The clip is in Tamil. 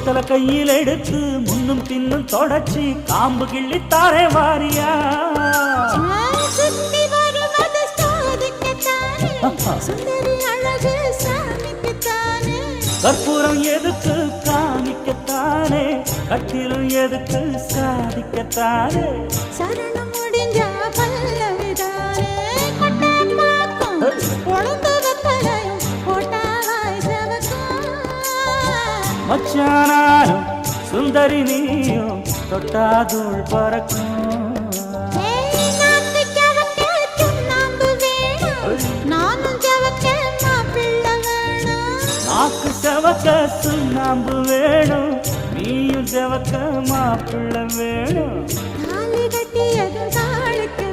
வெத்தலை கையில் எடுத்து முன்னும் பின்னும் தொடச்சி காம்பு கிள்ளி தாரே வாரியா சுத்தி வருவது சாதிக்கத்தானே சுந்தரி அழகு சாமிக்குத்தானே கற்பூரம் எதுக்கு காமிக்கத்தானே கட்டிலும் எதுக்கு சாதிக்கத்தானே சரணம் முடிஞ்ச பல்லவிதானே கொட்டை பாக்கும் பொழுது வெத்தலையும் போட்டாவாய் செவக்கும் மச்சானாலும் சுந்தரி நீயும் தொட்டாதூள் பறக்கும் நாக்கு செவக்க சுண்ணாம்பு வேணும் நீயும் செவக்க மாப்பிள்ள வேணும் தாலி கட்டியதும் தாளுக்கு